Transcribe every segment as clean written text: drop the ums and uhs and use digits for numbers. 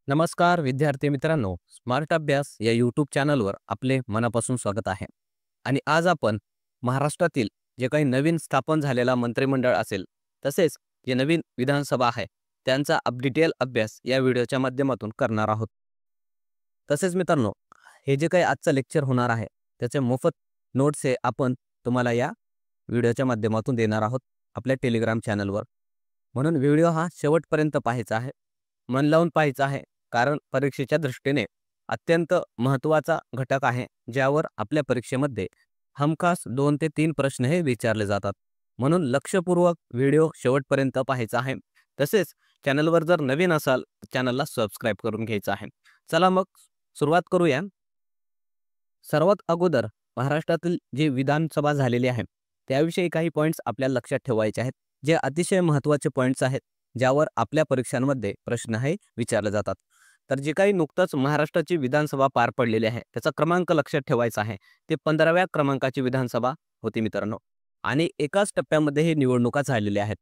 नमस्कार विद्यार्थी मित्रांनो, स्मार्ट अभ्यास या यूट्यूब चॅनलवर आपले मनापासून स्वागत आहे. आणि आज आपण महाराष्ट्रातील जे काही नवीन स्थापन झालेला मंत्रिमंडळ असेल, तसेच जे नवीन विधानसभा आहे, त्यांचा डिटेल अभ्यास या व्हिडिओच्या माध्यमातून करणार आहोत. तसेच मित्रांनो, हे जे काही आजचं लेक्चर होणार आहे, त्याचे मोफत नोट्स हे आपण तुम्हाला या व्हिडिओच्या माध्यमातून देणार आहोत आपल्या टेलिग्राम चॅनलवर. म्हणून व्हिडिओ हा शेवटपर्यंत पाहायचा आहे, मन लावून पाहायचा आहे. कारण परीक्षेच्या दृष्टीने अत्यंत महत्त्वाचा घटक आहे, ज्यावर आपल्या परीक्षेमध्ये हमखास 2 ते 3 प्रश्न हे विचारले जातात. म्हणून लक्षपूर्वक व्हिडिओ शेवटपर्यंत पाहायचा आहे. तसेच चॅनलवर जर नवीन असाल तर चॅनलला सबस्क्राईब करून घ्यायचं आहे. चला मग सुरुवात करूया. सर्वात अगोदर महाराष्ट्रातील जे विधानसभा झालेली आहे त्याविषयी काही पॉईंट्स आपल्याला लक्षात ठेवायचे आहेत, जे अतिशय महत्त्वाचे पॉईंट्स आहेत, ज्यावर आपल्या परीक्षांमध्ये प्रश्न हे विचारले जातात. तर जे काही नुकतंच महाराष्ट्राची विधानसभा पार पडलेली आहे त्याचा क्रमांक लक्षात ठेवायचा आहे. ते 15व्या क्रमांकाची विधानसभा होती मित्रांनो. आणि एकाच टप्प्यामध्ये हे निवडणुका झालेल्या आहेत.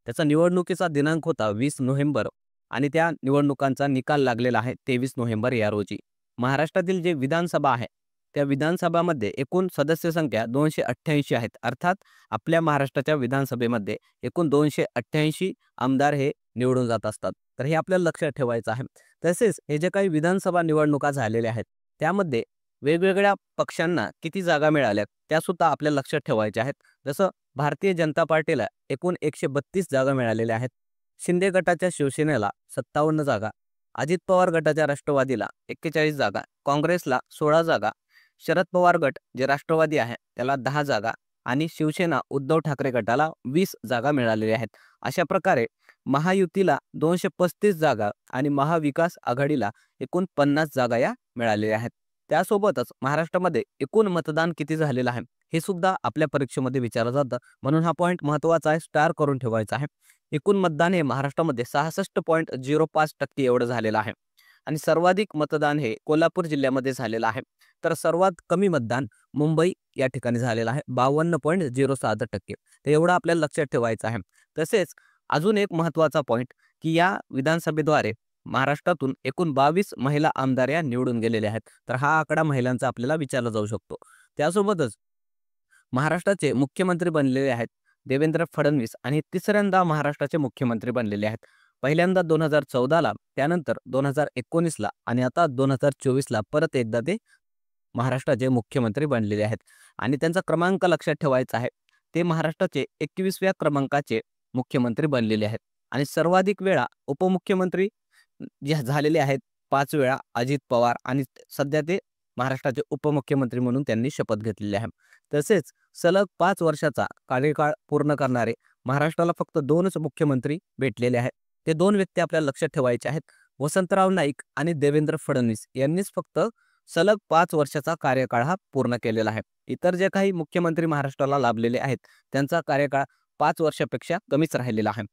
त्याचा निवडणुकीचा दिनांक होता 20 नोव्हेंबर आणि त्या निवडणुकांचा निकाल लागलेला आहे 23 नोव्हेंबर या रोजी. महाराष्ट्रातील जे विधानसभा आहे त्या विधानसभामध्ये एकूण सदस्य संख्या 288 आहेत. अर्थात आपल्या महाराष्ट्राच्या विधानसभेमध्ये एकूण 288 आमदार हे निवडून जात असतात. तर हे आपल्याला लक्षात ठेवायचं आहे. तसेच हे जे काही विधानसभा निवडणुका झालेल्या आहेत त्यामध्ये वेगवेगळ्या पक्षांना किती जागा मिळाल्या त्या सुद्धा आपल्याला लक्षात ठेवायच्या आहेत. जसं भारतीय जनता पार्टीला एकूण 132 जागा मिळालेल्या आहेत. शिंदे गटाच्या शिवसेनेला 57 जागा, अजित पवार गटाच्या राष्ट्रवादीला 41 जागा, काँग्रेसला 16 जागा, शरद पवार गट जे राष्ट्रवादी आहे त्याला 10 जागा आणि शिवसेना उद्धव ठाकरे गटाला 20 जागा मिळालेल्या आहेत. अशा प्रकारे महायुतीला 235 जागा आणि महाविकास आघाडीला एकूण 50 जागा या मिळालेल्या आहेत. त्यासोबतच महाराष्ट्रामध्ये एकूण मतदान किती झालेलं आहे हे सुद्धा आपल्या परीक्षेमध्ये विचारलं जातं. म्हणून हा पॉईंट महत्त्वाचा आहे, स्टार करून ठेवायचा आहे. एकूण मतदान हे महाराष्ट्रामध्ये 66.05% एवढं झालेलं आहे. आणि सर्वाधिक मतदान हे कोल्हापूर जिल्ह्यामध्ये झालेलं आहे. तर सर्वात कमी मतदान मुंबई या ठिकाणी झालेलं आहे 52.07%. तर एवढं आपल्याला लक्षात ठेवायचं आहे. तसेच अजून एक महत्त्वाचा पॉईंट की या विधानसभेद्वारे महाराष्ट्रातून एकूण 22 महिला आमदार या निवडून गेलेल्या आहेत. तर हा आकडा महिलांचा आपल्याला विचारला जाऊ शकतो. त्यासोबतच महाराष्ट्राचे मुख्यमंत्री बनलेले आहेत देवेंद्र फडणवीस आणि तिसऱ्यांदा महाराष्ट्राचे मुख्यमंत्री बनलेले आहेत. पहिल्यांदा 2014ला, त्यानंतर 2019ला आणि आता 2024ला परत एकदा ते महाराष्ट्राचे मुख्यमंत्री बनलेले आहेत. आणि त्यांचा क्रमांक लक्षात ठेवायचा आहे. ते महाराष्ट्राचे 21व्या क्रमांकाचे मुख्यमंत्री बनलेले आहेत. आणि सर्वाधिक वेळा उपमुख्यमंत्री जे झालेले आहेत 5 वेळा अजित पवार आणि सध्या ते महाराष्ट्राचे उपमुख्यमंत्री म्हणून त्यांनी शपथ घेतलेली आहे. तसेच सलग 5 वर्षाचा कार्यकाळ पूर्ण करणारे महाराष्ट्राला फक्त 2च मुख्यमंत्री भेटलेले आहेत. ते 2 व्यक्ती आपल्याला लक्षात ठेवायचे आहेत. वसंतराव नाईक आणि देवेंद्र फडणवीस यांनीच फक्त सलग 5 वर्षाचा कार्यकाळ हा पूर्ण केलेला आहे. इतर जे काही मुख्यमंत्री महाराष्ट्राला लाभलेले आहेत त्यांचा कार्यकाळ 5 वर्षापेक्षा कमीच राहिलेला आहे.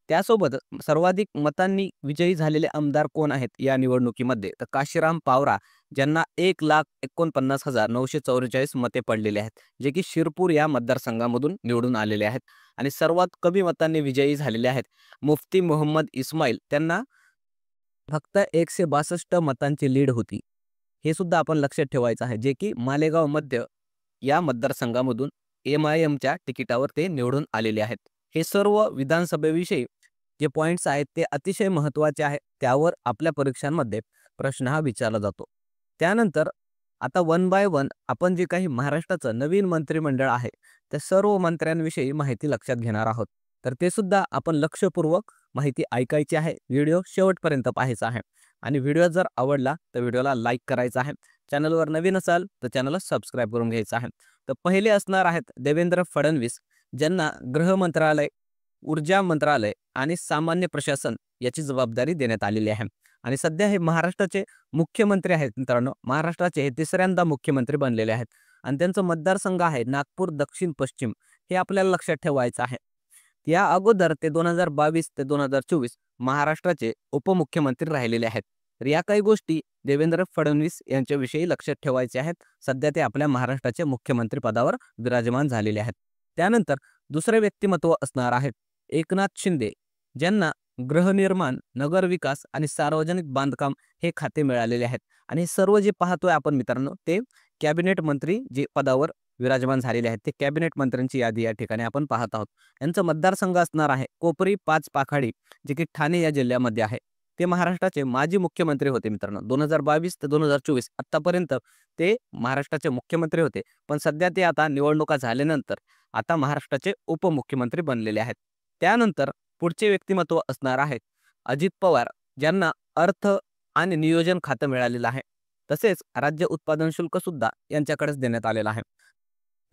त्यासोबत सर्वाधिक मतांनी विजयी झालेले आमदार कोण आहेत या निवडणुकीमध्ये, तर काशीराम पावरा, ज्यांना 1,49,944 मते पडलेले आहेत, जे की शिरपूर या मतदारसंघामधून निवडून आलेले आहेत. आणि सर्वात कमी मतांनी विजयी झालेले आहेत मुफ्ती मोहम्मद इस्माईल, त्यांना फक्त 162 मतांची लीड होती. हे सुद्धा आपण लक्षात ठेवायचं आहे, जे की मालेगाव मध्य या मतदारसंघामधून MIMच्या तिकिटावर ते निवडून आलेले आहेत. हे सर्व विधानसभेविषयी जे पॉईंट्स आहेत ते अतिशय महत्त्वाचे आहेत. त्यावर आपल्या परीक्षांमध्ये प्रश्न हा विचारला जातो. त्यानंतर आता 1 बाय 1 आपण जे काही महाराष्ट्राचं नवीन मंत्रिमंडळ आहे त्या सर्व मंत्र्यांविषयी माहिती लक्षात घेणार आहोत. तर ते सुद्धा आपण लक्षपूर्वक माहिती ऐकायची आहे. व्हिडिओ शेवटपर्यंत पाहायचा आहे. आणि व्हिडिओ जर आवडला तर व्हिडिओला लाईक करायचा आहे. चॅनलवर नवीन असाल तर चॅनलला सबस्क्राईब करून घ्यायचं आहे. तर पहिले असणार आहेत देवेंद्र फडणवीस, ज्यांना गृह मंत्रालय, ऊर्जा मंत्रालय आणि सामान्य प्रशासन याची जबाबदारी देण्यात आलेली आहे. आणि सध्या हे महाराष्ट्राचे मुख्यमंत्री आहेत मित्रांनो. महाराष्ट्राचे हे तिसऱ्यांदा मुख्यमंत्री बनलेले आहेत. आणि त्यांचा मतदारसंघ आहे नागपूर दक्षिण पश्चिम. हे आपल्याला लक्षात ठेवायचं आहे. या अगोदर ते 2022 ते 2024 महाराष्ट्राचे उपमुख्यमंत्री राहिलेले आहेत. तर या काही गोष्टी देवेंद्र फडणवीस यांच्याविषयी लक्षात ठेवायचे आहेत. सध्या ते आपल्या महाराष्ट्राचे मुख्यमंत्री पदावर विराजमान झालेले आहेत. त्यानंतर दुसरे व्यक्तिमत्व असणार आहेत एकनाथ शिंदे, ज्यांना गृहनिर्माण, नगरविकास आणि सार्वजनिक बांधकाम हे खाते मिळालेले आहेत. आणि सर्व जे पाहतोय आपण मित्रांनो, ते कॅबिनेट मंत्री जे पदावर विराजमान झालेले आहेत, ते कॅबिनेट मंत्र्यांची यादी या ठिकाणी आपण पाहत आहोत. यांचा मतदारसंघ असणार आहे कोपरी 5 पाखाडी, जे की ठाणे या जिल्ह्यामध्ये आहे. ते महाराष्ट्राचे माजी मुख्यमंत्री होते मित्रांनो. 2022 ते 2024 आतापर्यंत ते महाराष्ट्राचे मुख्यमंत्री होते. पण सध्या ते आता निवडणुका झाल्यानंतर आता महाराष्ट्राचे उपमुख्यमंत्री बनलेले आहेत. त्यानंतर पुढचे व्यक्तिमत्व असणार आहेत अजित पवार, ज्यांना अर्थ आणि नियोजन खातं मिळालेलं आहे. तसेच राज्य उत्पादन शुल्क सुद्धा यांच्याकडेच देण्यात आलेलं आहे.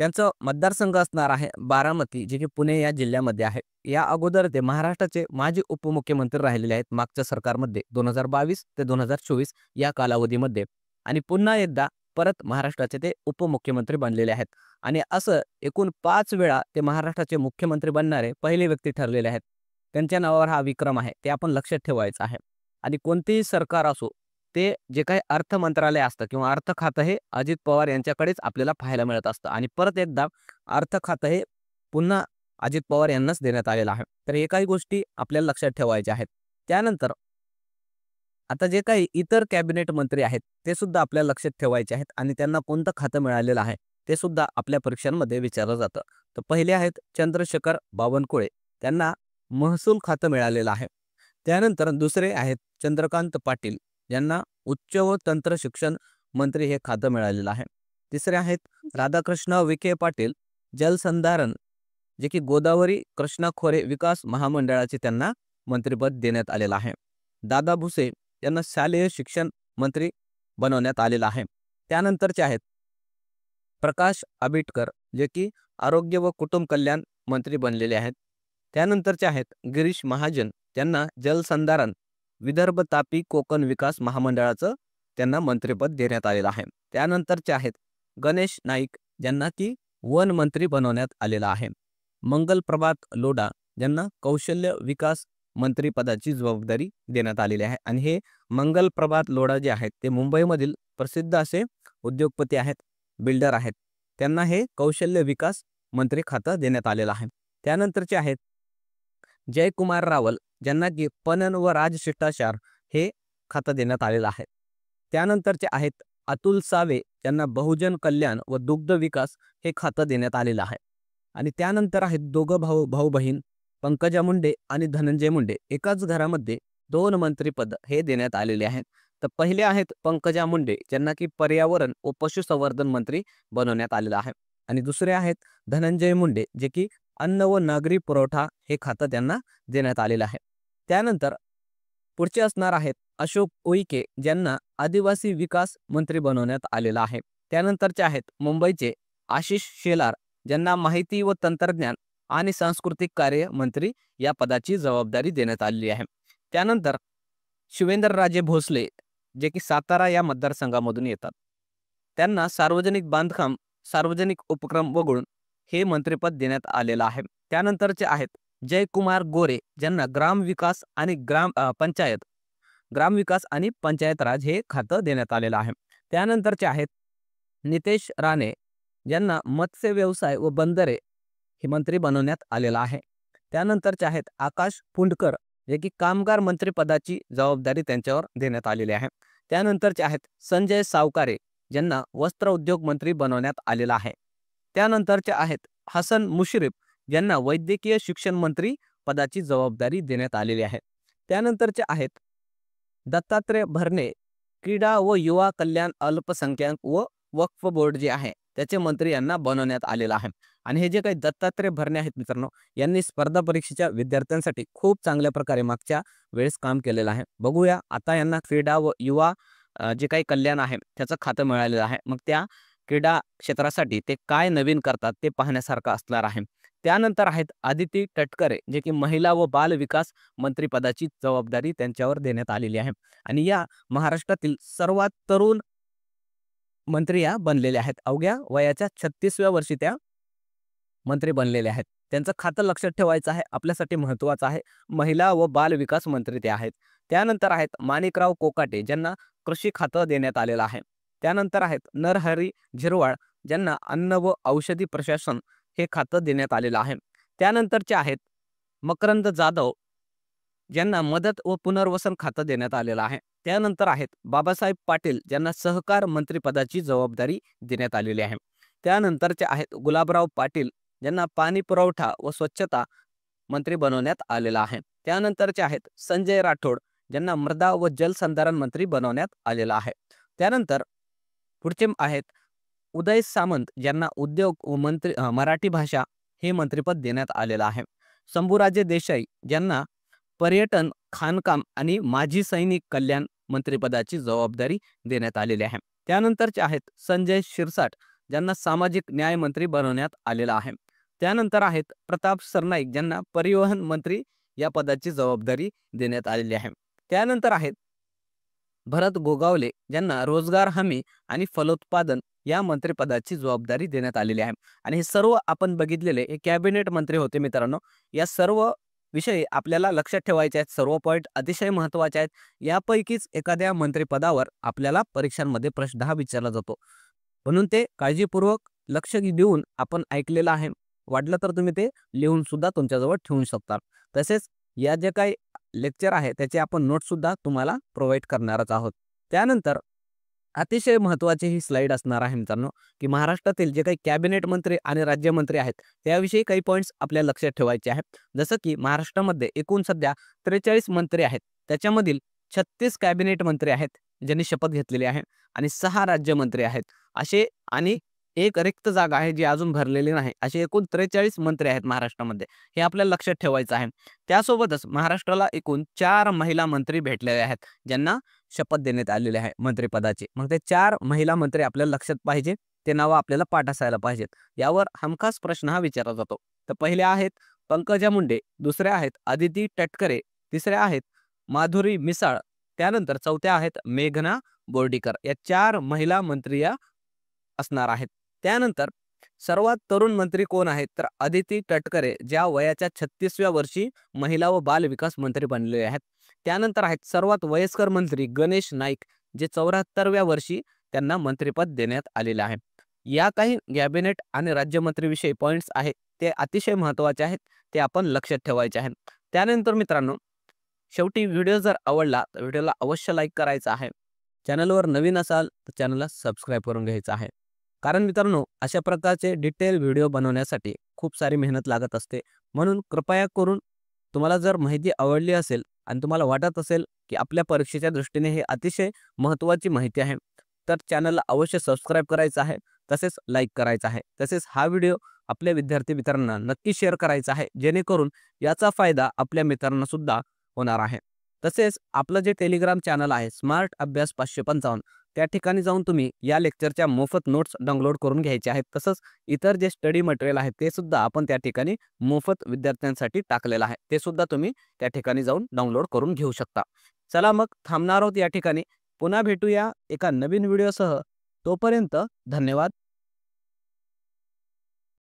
त्यांचं मतदारसंघ असणार आहे बारामती, जे की पुणे या जिल्ह्यामध्ये आहे. या अगोदर ते महाराष्ट्राचे माजी उपमुख्यमंत्री राहिलेले आहेत मागच्या सरकारमध्ये 2022 ते 2024 या कालावधीमध्ये. आणि पुन्हा एकदा परत महाराष्ट्राचे ते उपमुख्यमंत्री बनलेले आहेत. आणि असं एकूण 5 वेळा ते महाराष्ट्राचे मुख्यमंत्री बनणारे पहिले व्यक्ती ठरलेले आहेत. त्यांच्या नावावर हा विक्रम आहे, ते आपण लक्षात ठेवायचं आहे. आणि कोणतेही सरकार असो, ते जे काही अर्थ मंत्रालय असतं किंवा अर्थ खातं हे अजित पवार यांच्याकडेच आपल्याला पाहायला मिळत असतं. आणि परत एकदा अर्थ खातं हे पुन्हा अजित पवार यांनाच देण्यात आलेलं आहे. तर हे काही गोष्टी आपल्याला लक्षात ठेवायच्या आहेत. त्यानंतर आता जे काही इतर कॅबिनेट मंत्री आहेत, ते सुद्धा आपल्याला लक्षात ठेवायचे आहेत आणि त्यांना कोणतं खातं मिळालेलं आहे ते सुद्धा आपल्या परीक्षांमध्ये विचारलं जातं. तर पहिले आहेत चंद्रशेखर बावनकुळे, त्यांना महसूल खातं मिळालेलं आहे. त्यानंतर दुसरे आहेत चंद्रकांत पाटील, यांना उच्च व तंत्र शिक्षण मंत्री हे खातं मिळालेलं आहे. तिसरे आहेत राधाकृष्ण विखे पाटील, जलसंधारण, जे की गोदावरी कृष्णा खोरे विकास महामंडळाचे त्यांना मंत्रिपद देण्यात आलेलं आहे. दादा भुसे यांना शालेय शिक्षण मंत्री बनवण्यात आलेलं आहे. त्यानंतरचे आहेत प्रकाश आंबेडकर, जे की आरोग्य व कुटुंब कल्याण मंत्री बनलेले आहेत. त्यानंतरचे आहेत गिरीश महाजन, त्यांना जलसंधारण, विदर्भ तापी कोकण विकास महामंडळाचं त्यांना मंत्रिपद देण्यात आलेलं आहे. त्यानंतरचे आहेत गणेश नाईक, ज्यांना की वन मंत्री बनवण्यात आलेलं आहे. मंगल प्रभात लोढा, ज्यांना कौशल्य विकास मंत्रिपदाची जबाबदारी देण्यात आलेली आहे. आणि हे मंगल प्रभात लोढा जे आहेत ते मुंबईमधील प्रसिद्ध असे उद्योगपती आहेत, बिल्डर आहेत. त्यांना हे कौशल्य विकास मंत्री खातं देण्यात आलेलं आहे. त्यानंतरचे आहेत जयकुमार रावल, ज्यांना की पणन व राजशिष्टाचार हे खातं देण्यात आलेलं आहे. त्यानंतरचे आहेत अतुल सावे, ज्यांना बहुजन कल्याण व दुग्ध विकास हे खातं देण्यात आलेलं आहे. आणि त्यानंतर आहेत दोघं भाऊ बहीण, पंकजा मुंडे आणि धनंजय मुंडे, एकाच घरामध्ये 2 मंत्रिपद हे देण्यात आलेले आहेत. तर पहिले आहेत पंकजा मुंडे, ज्यांना की पर्यावरण व पशुसंवर्धन मंत्री बनवण्यात आलेलं आहे. आणि दुसरे आहेत धनंजय मुंडे, जे की अन्न व नागरी पुरवठा हे खातं त्यांना देण्यात आलेलं आहे. त्यानंतर पुढचे असणार आहेत अशोक उईके, ज्यांना आदिवासी विकास मंत्री बनवण्यात आलेला आहे. त्यानंतरचे आहेत मुंबईचे आशिष शेलार, ज्यांना माहिती व तंत्रज्ञान आणि सांस्कृतिक कार्य मंत्री या पदाची जबाबदारी देण्यात आलेली आहे. त्यानंतर शिवेंद्रराजे भोसले, जे की सातारा या मतदारसंघामधून येतात, त्यांना सार्वजनिक बांधकाम, सार्वजनिक उपक्रम वगळून हे मंत्रिपद देण्यात आलेलं आहे. त्यानंतरचे आहेत जयकुमार गोरे, ज्यांना ग्रामविकास आणि ग्रामविकास आणि पंचायत राज हे खातं देण्यात आलेलं आहे. त्यानंतरचे आहेत नितेश राणे, ज्यांना मत्स्य व्यवसाय व बंदरे हे मंत्री बनवण्यात आलेलं आहे. त्यानंतरचे आहेत आकाश पुंडकर, जे की कामगार मंत्रिपदाची जबाबदारी त्यांच्यावर देण्यात आलेली आहे. त्यानंतरचे आहेत संजय सावकारे, ज्यांना वस्त्र उद्योग मंत्री बनवण्यात आलेला आहे. त्यानंतरचे आहेत हसन मुश्रीफ, ज्यांना वैद्यकीय शिक्षण मंत्री पदाची जबाबदारी देण्यात आलेली आहे. त्यानंतरचे आहेत दत्तात्रय भरणे, क्रीडा व युवा कल्याण, अल्पसंख्याक व वक्फ बोर्ड जे आहे त्याचे मंत्री यांना बनवण्यात आलेलं आहे. आणि हे जे काही दत्तात्रय भरणे आहेत मित्रांनो, यांनी स्पर्धा परीक्षेच्या विद्यार्थ्यांसाठी खूप चांगल्या प्रकारे मागच्या वेळेस काम केलेलं आहे. बघूया आता यांना क्रीडा व युवा जे काही कल्याण आहे त्याचं खातं मिळालेलं आहे. मग त्या क्रीडा क्षेत्रासाठी ते काय नवीन करतात ते पाहण्यासारखं असणार आहे. त्यानंतर आहेत आदिती तटकरे, जे की महिला व बाल विकास मंत्रिपदाची जबाबदारी त्यांच्यावर देण्यात आलेली आहे. आणि या महाराष्ट्रातील सर्वात तरुण मंत्री या बनलेल्या आहेत. अवघ्या वयाच्या 36व्या वर्षी त्या मंत्री बनलेले आहेत. त्यांचं खातं लक्षात ठेवायचं आहे, आपल्यासाठी महत्त्वाचं आहे. महिला व बाल विकास मंत्री ते आहेत. त्यानंतर आहेत माणिकराव कोकाटे, ज्यांना कृषी खातं देण्यात आलेलं आहे. त्यानंतर आहेत नरहरी झिरवाळ, ज्यांना अन्न व औषधी प्रशासन हे खातं देण्यात आलेलं आहे. त्यानंतरचे आहेत मकरंद जाधव, ज्यांना मदत व पुनर्वसन खातं देण्यात आलेलं आहे. त्यानंतर आहेत बाबासाहेब पाटील, ज्यांना सहकार मंत्रिपदाची जबाबदारी देण्यात आलेली आहे. त्यानंतरचे आहेत गुलाबराव पाटील, ज्यांना पाणी पुरवठा व स्वच्छता मंत्री बनवण्यात आलेला आहे. त्यानंतरचे आहेत संजय राठोड, ज्यांना मृदा व जलसंधारण मंत्री बनवण्यात आलेला आहे. त्यानंतर पुढचे आहेत उदय सामंत, ज्यांना उद्योग व मराठी भाषा हे मंत्रिपद देण्यात आलेलं आहे. शंभूराजे देसाई, ज्यांना पर्यटन, खाणकाम आणि माजी सैनिक कल्याण मंत्रिपदाची जबाबदारी देण्यात आलेली आहे. त्यानंतरचे आहेत संजय शिरसाट, ज्यांना सामाजिक न्याय मंत्री बनवण्यात आलेला आहे. त्यानंतर आहेत प्रताप सरनाईक, ज्यांना परिवहन मंत्री या पदाची जबाबदारी देण्यात आलेली आहे. त्यानंतर आहेत भरत गोगावले, ज्यांना रोजगार हमी आणि फलोत्पादन या मंत्रिपदाची जबाबदारी देण्यात आलेली आहे. आणि हे सर्व आपण बघितलेले हे कॅबिनेट मंत्री होते मित्रांनो. या सर्व विषय आपल्याला लक्षात ठेवायचे आहेत. सर्व पॉईंट अतिशय महत्त्वाचे आहेत. यापैकीच एखाद्या मंत्रिपदावर आपल्याला परीक्षांमध्ये प्रश्न हा विचारला जातो, म्हणून ते काळजीपूर्वक लक्ष देऊन आपण ऐकलेलं आहे. वाटलं तर तुम्ही ते लिहून सुद्धा तुमच्याजवळ ठेवू शकता. तसेच या जे काही लेक्चर आहे त्याचे आपण नोट्ससुद्धा तुम्हाला प्रोव्हाइड करणारच आहोत. त्यानंतर अतिशय महत्त्वाची ही स्लाईड असणार आहे मित्रांनो, की महाराष्ट्रातील जे काही कॅबिनेट मंत्री आणि राज्यमंत्री आहेत त्याविषयी काही पॉईंट्स आपल्या लक्षात ठेवायचे आहेत. जसं की महाराष्ट्रामध्ये एकूण सध्या 43 मंत्री आहेत. त्याच्यामधील 36 कॅबिनेट मंत्री आहेत ज्यांनी शपथ घेतलेली आहे आणि 6 राज्यमंत्री आहेत. असे आणि एक रिक्त जागा आहे जी अजून भरलेली नाही. असे एकूण 43 मंत्री आहेत महाराष्ट्रामध्ये. हे आपल्याला लक्षात ठेवायचं आहे. त्यासोबतच महाराष्ट्राला एकूण 4 महिला मंत्री भेटलेले आहेत ज्यांना शपथ देण्यात आलेली आहे मंत्रिपदाची. मग ते 4 महिला मंत्री आपल्याला लक्षात पाहिजे. ते नावं आपल्याला पाठ असायला पाहिजेत. यावर हमखास प्रश्न हा विचारला जातो. तर पहिले आहेत पंकजा मुंडे, दुसऱ्या आहेत अदिती तटकरे, तिसऱ्या आहेत माधुरी मिसाळ, त्यानंतर चौथ्या आहेत मेघना बोर्डीकर. या 4 महिला मंत्री या असणार आहेत. त्यानंतर सर्वात तरुण मंत्री कोण आहेत तर अदिती तटकरे, ज्या वयाच्या 36व्या वर्षी महिला व बाल विकास मंत्री बनलेले आहेत. त्यानंतर आहेत सर्वात वयस्कर मंत्री गणेश नाईक, जे 74व्या वर्षी त्यांना मंत्रिपद देण्यात आलेले आहे. या काही कॅबिनेट आणि राज्यमंत्रीविषयी पॉईंट्स आहेत ते अतिशय महत्त्वाचे आहेत. ते आपण लक्षात ठेवायचे आहेत. त्यानंतर मित्रांनो, शेवटी व्हिडिओ जर आवडला तर व्हिडिओला अवश्य लाईक करायचा आहे. चॅनलवर नवीन असाल तर चॅनलला सबस्क्राईब करून घ्यायचं आहे. कारण मित्रांनो, अशा प्रकारचे डिटेल व्हिडिओ बनवण्यासाठी खूप सारी मेहनत लागत असते. म्हणून कृपया करून तुम्हाला जर माहिती आवडली असेल आणि तुम्हाला वाटत असेल की आपल्या परीक्षेच्या दृष्टीने हे अतिशय महत्त्वाची माहिती आहे, तर चॅनलला अवश्य सबस्क्राईब करायचं आहे. तसेच लाईक करायचं आहे. तसेच हा व्हिडिओ आपल्या विद्यार्थी मित्रांना नक्की शेअर करायचा आहे, जेणेकरून याचा फायदा आपल्या मित्रांना सुद्धा होणार आहे. तसेच आपलं जे टेलिग्राम चॅनल आहे स्मार्ट अभ्यास 555, त्या ठिकाणी जाऊन तुम्ही या लेक्चरच्या मोफत नोट्स डाउनलोड करून घ्यायचे आहेत. तसंच इतर जे स्टडी मटेरियल आहे ते सुद्धा आपण त्या ठिकाणी मोफत विद्यार्थ्यांसाठी टाकलेलं आहे. ते सुद्धा तुम्ही त्या ठिकाणी जाऊन डाउनलोड करून घेऊ शकता. चला मग थांबणार आहोत या ठिकाणी. पुन्हा भेटूया एका नवीन व्हिडिओसह. तोपर्यंत धन्यवाद.